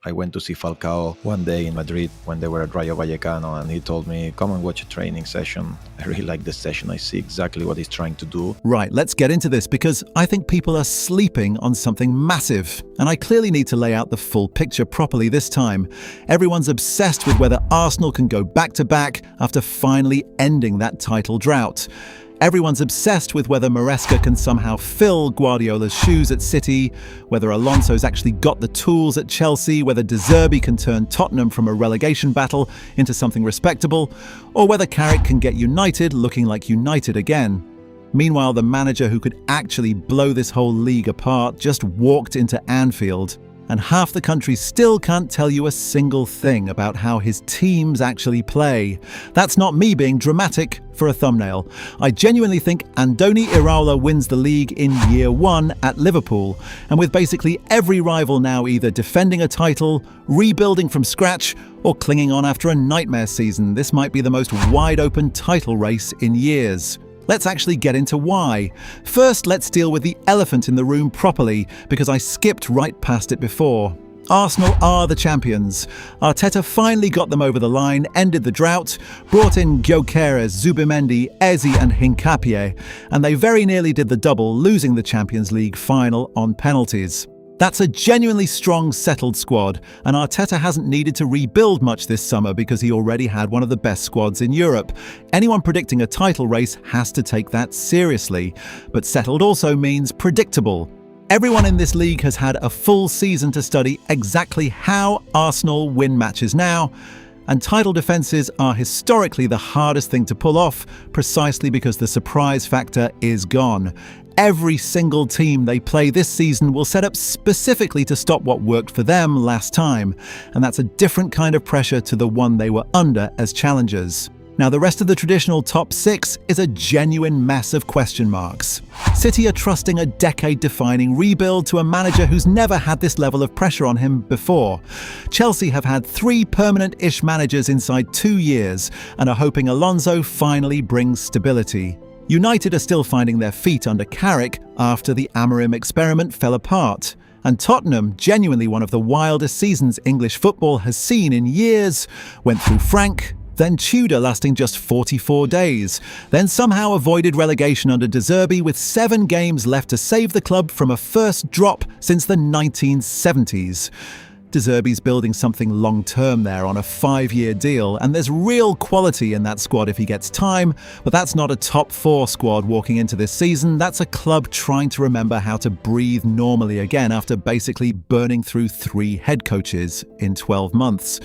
I went to see Falcao one day in Madrid when they were at Rayo Vallecano, and he told me, come and watch a training session. I really like the session. I see exactly what he's trying to do. Right, let's get into this because I think people are sleeping on something massive. And I clearly need to lay out the full picture properly this time. Everyone's obsessed with whether Arsenal can go back-to-back after finally ending that title drought. Everyone's obsessed with whether Maresca can somehow fill Guardiola's shoes at City, whether Alonso's actually got the tools at Chelsea, whether De Zerbi can turn Tottenham from a relegation battle into something respectable, or whether Carrick can get United looking like United again. Meanwhile, the manager who could actually blow this whole league apart just walked into Anfield, and half the country still can't tell you a single thing about how his teams actually play. That's not me being dramatic for a thumbnail. I genuinely think Andoni Iraola wins the league in year one at Liverpool, and with basically every rival now either defending a title, rebuilding from scratch, or clinging on after a nightmare season, this might be the most wide-open title race in years. Let's actually get into why. First, let's deal with the elephant in the room properly, because I skipped right past it before. Arsenal are the champions. Arteta finally got them over the line, ended the drought, brought in Gyökeres, Zubimendi, Eze and Hincapié, and they very nearly did the double, losing the Champions League final on penalties. That's a genuinely strong, settled squad, and Arteta hasn't needed to rebuild much this summer because he already had one of the best squads in Europe. Anyone predicting a title race has to take that seriously. But settled also means predictable. Everyone in this league has had a full season to study exactly how Arsenal win matches now, and title defences are historically the hardest thing to pull off, precisely because the surprise factor is gone. Every single team they play this season will set up specifically to stop what worked for them last time, and that's a different kind of pressure to the one they were under as challengers. Now, the rest of the traditional top six is a genuine mess of question marks. City are trusting a decade-defining rebuild to a manager who's never had this level of pressure on him before. Chelsea have had 3 permanent-ish managers inside 2 years and are hoping Alonso finally brings stability. United are still finding their feet under Carrick after the Amorim experiment fell apart. And Tottenham, genuinely one of the wildest seasons English football has seen in years, went through Frank, then Tudor lasting just 44 days, then somehow avoided relegation under De Zerbi with 7 games left to save the club from a first drop since the 1970s. De Zerbi's building something long-term there on a 5-year deal, and there's real quality in that squad if he gets time, but that's not a top 4 squad walking into this season. That's a club trying to remember how to breathe normally again after basically burning through 3 head coaches in 12 months.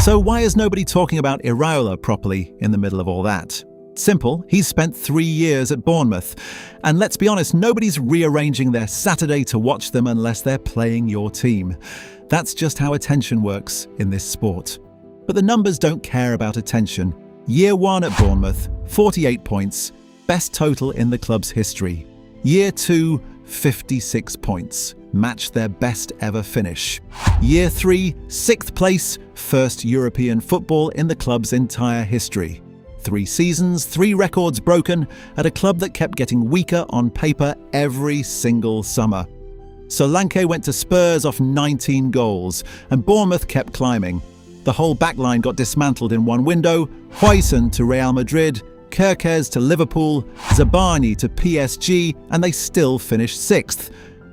So why is nobody talking about Iraola properly in the middle of all that? Simple, he's spent 3 years at Bournemouth. And let's be honest, nobody's rearranging their Saturday to watch them unless they're playing your team. That's just how attention works in this sport. But the numbers don't care about attention. Year 1 at Bournemouth, 48 points, best total in the club's history. Year 2, 56 points, matched their best ever finish. Year 3, 6th place, first European football in the club's entire history. 3 seasons, 3 records broken at a club that kept getting weaker on paper every single summer. Solanke went to Spurs off 19 goals, and Bournemouth kept climbing. The whole backline got dismantled in one window, Huijsen to Real Madrid, Kerkez to Liverpool, Zabani to PSG, and they still finished 6th.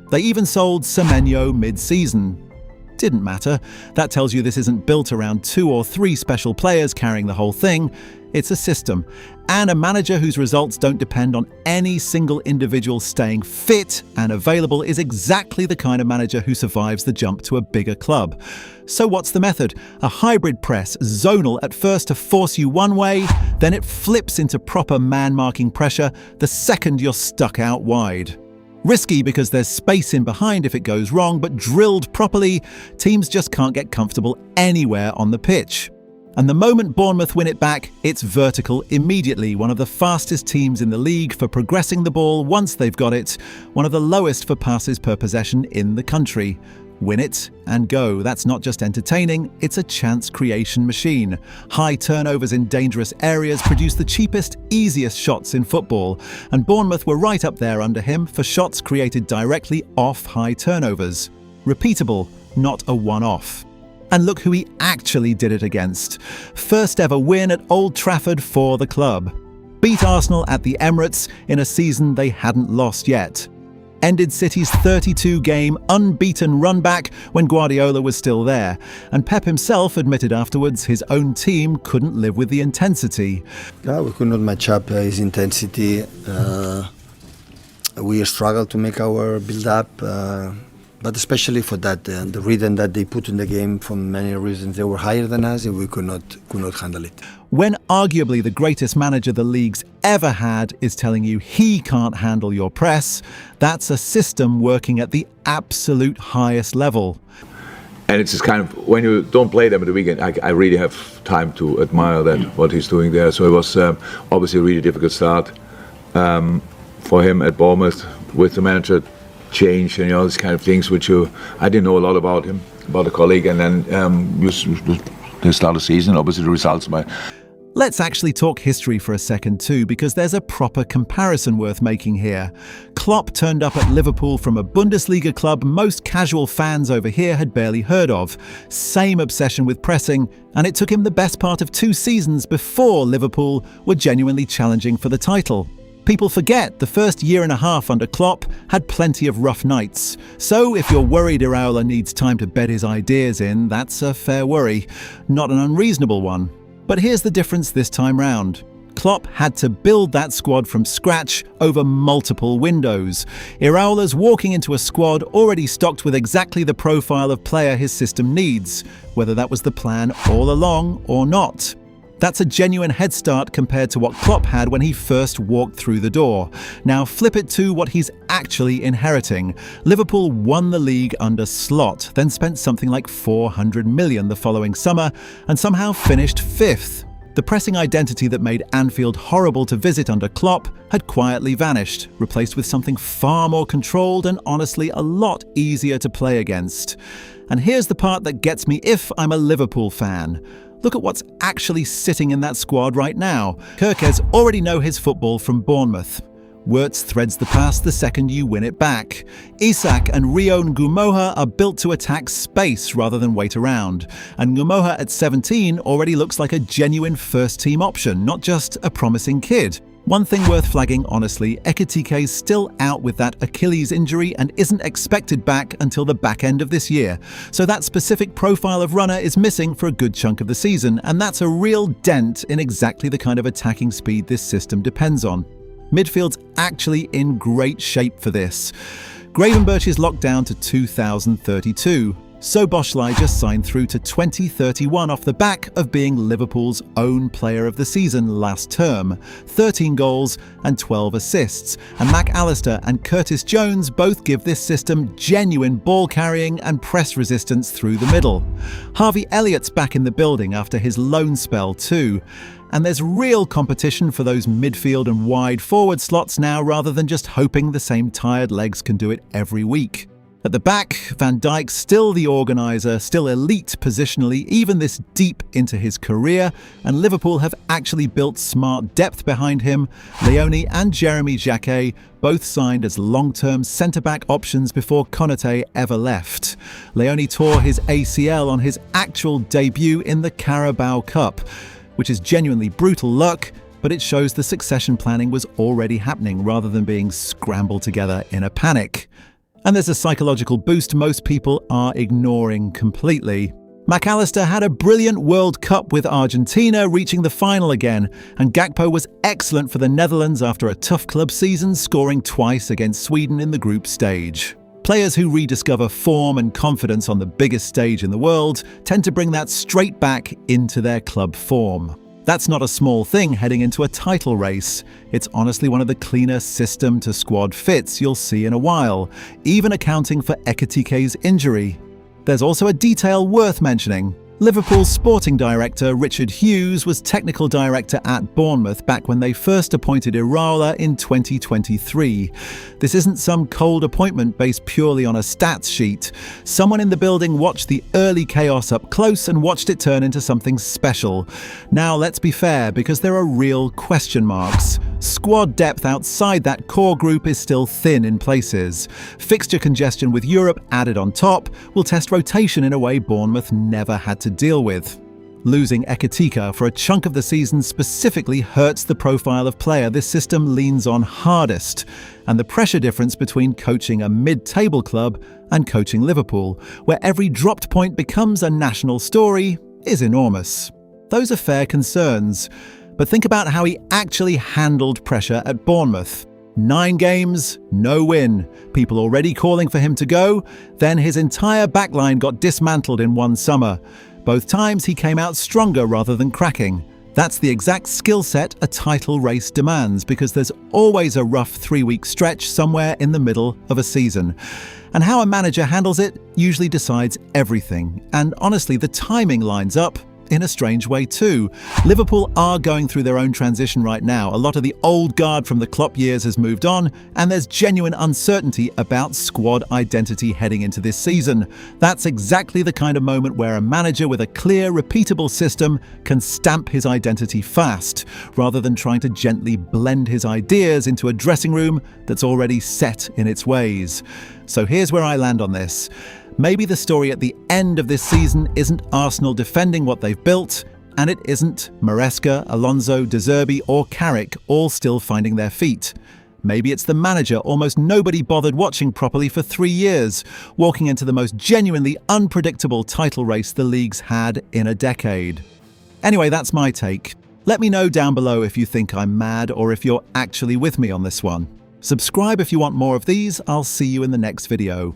They even sold Semenyo mid-season. Didn't matter. That tells you this isn't built around 2 or 3 special players carrying the whole thing. It's a system, and a manager whose results don't depend on any single individual staying fit and available is exactly the kind of manager who survives the jump to a bigger club. So what's the method? A hybrid press, zonal at first to force you one way, then it flips into proper man-marking pressure the second you're stuck out wide. Risky because there's space in behind if it goes wrong, but drilled properly, teams just can't get comfortable anywhere on the pitch. And the moment Bournemouth win it back, it's vertical immediately, one of the fastest teams in the league for progressing the ball once they've got it, one of the lowest for passes per possession in the country. Win it and go. That's not just entertaining, it's a chance creation machine. High turnovers in dangerous areas produce the cheapest, easiest shots in football, and Bournemouth were right up there under him for shots created directly off high turnovers. Repeatable, not a one-off. And look who he actually did it against. First ever win at Old Trafford for the club. Beat Arsenal at the Emirates in a season they hadn't lost yet. Ended City's 32-game unbeaten run back when Guardiola was still there, and Pep himself admitted afterwards his own team couldn't live with the intensity. Yeah, we could not match up his intensity. We struggled to make our build-up, but especially for that, the rhythm that they put in the game, for many reasons, they were higher than us, and we could not handle it. When arguably the greatest manager the league's ever had is telling you he can't handle your press, that's a system working at the absolute highest level. And it's just kind of, when you don't play them at the weekend, I really have time to admire that, what he's doing there. So it was obviously a really difficult start for him at Bournemouth with the manager change and all these kind of things, which I didn't know a lot about him, about a colleague, and then the start of the season, obviously the results. Let's actually talk history for a second too, because there's a proper comparison worth making here. Klopp turned up at Liverpool from a Bundesliga club most casual fans over here had barely heard of. Same obsession with pressing, and it took him the best part of 2 seasons before Liverpool were genuinely challenging for the title. People forget the first year and a half under Klopp had plenty of rough nights. So if you're worried Iraola needs time to bed his ideas in, that's a fair worry. Not an unreasonable one. But here's the difference this time round. Klopp had to build that squad from scratch over multiple windows. Iraola's walking into a squad already stocked with exactly the profile of player his system needs, whether that was the plan all along or not. That's a genuine head start compared to what Klopp had when he first walked through the door. Now flip it to what he's actually inheriting. Liverpool won the league under Slot, then spent something like 400 million the following summer, and somehow finished 5th. The pressing identity that made Anfield horrible to visit under Klopp had quietly vanished, replaced with something far more controlled and honestly a lot easier to play against. And here's the part that gets me if I'm a Liverpool fan. Look at what's actually sitting in that squad right now. Kerkez already know his football from Bournemouth. Wirtz threads the pass the second you win it back. Isak and Rio Ngumoha are built to attack space rather than wait around. And Ngumoha at 17 already looks like a genuine first-team option, not just a promising kid. One thing worth flagging, honestly, Ekitike's still out with that Achilles injury and isn't expected back until the back end of this year. So that specific profile of runner is missing for a good chunk of the season, and that's a real dent in exactly the kind of attacking speed this system depends on. Midfield's actually in great shape for this. Gravenberch is locked down to 2032. Szoboszlai just signed through to 2031 off the back of being Liverpool's own player of the season last term. 13 goals and 12 assists. And McAllister and Curtis Jones both give this system genuine ball carrying and press resistance through the middle. Harvey Elliott's back in the building after his loan spell too. And there's real competition for those midfield and wide forward slots now rather than just hoping the same tired legs can do it every week. At the back, Van Dijk's still the organiser, still elite positionally, even this deep into his career, and Liverpool have actually built smart depth behind him. Leone and Jeremy Jacquet both signed as long-term centre-back options before Konate ever left. Leone tore his ACL on his actual debut in the Carabao Cup, which is genuinely brutal luck, but it shows the succession planning was already happening rather than being scrambled together in a panic. And there's a psychological boost most people are ignoring completely. McAllister had a brilliant World Cup with Argentina, reaching the final again, and Gakpo was excellent for the Netherlands after a tough club season, scoring twice against Sweden in the group stage. Players who rediscover form and confidence on the biggest stage in the world tend to bring that straight back into their club form. That's not a small thing heading into a title race. It's honestly one of the cleaner system-to-squad fits you'll see in a while, even accounting for Ekitike's injury. There's also a detail worth mentioning. Liverpool's sporting director Richard Hughes was technical director at Bournemouth back when they first appointed Iraola in 2023. This isn't some cold appointment based purely on a stats sheet. Someone in the building watched the early chaos up close and watched it turn into something special. Now let's be fair, because there are real question marks. Squad depth outside that core group is still thin in places. Fixture congestion with Europe added on top will test rotation in a way Bournemouth never had to deal with. Losing Ekitika for a chunk of the season specifically hurts the profile of player this system leans on hardest, and the pressure difference between coaching a mid-table club and coaching Liverpool, where every dropped point becomes a national story, is enormous. Those are fair concerns, but think about how he actually handled pressure at Bournemouth. 9 games, no win. People already calling for him to go. Then his entire backline got dismantled in one summer. Both times he came out stronger rather than cracking. That's the exact skill set a title race demands, because there's always a rough 3-week stretch somewhere in the middle of a season. And how a manager handles it usually decides everything. And honestly, the timing lines up in a strange way too. Liverpool are going through their own transition right now. A lot of the old guard from the Klopp years has moved on, and there's genuine uncertainty about squad identity heading into this season. That's exactly the kind of moment where a manager with a clear, repeatable system can stamp his identity fast, rather than trying to gently blend his ideas into a dressing room that's already set in its ways. So here's where I land on this. Maybe the story at the end of this season isn't Arsenal defending what they've built, and it isn't Maresca, Alonso, De Zerbi or Carrick all still finding their feet. Maybe it's the manager almost nobody bothered watching properly for 3 years, walking into the most genuinely unpredictable title race the league's had in a decade. Anyway, that's my take. Let me know down below if you think I'm mad or if you're actually with me on this one. Subscribe if you want more of these. I'll see you in the next video.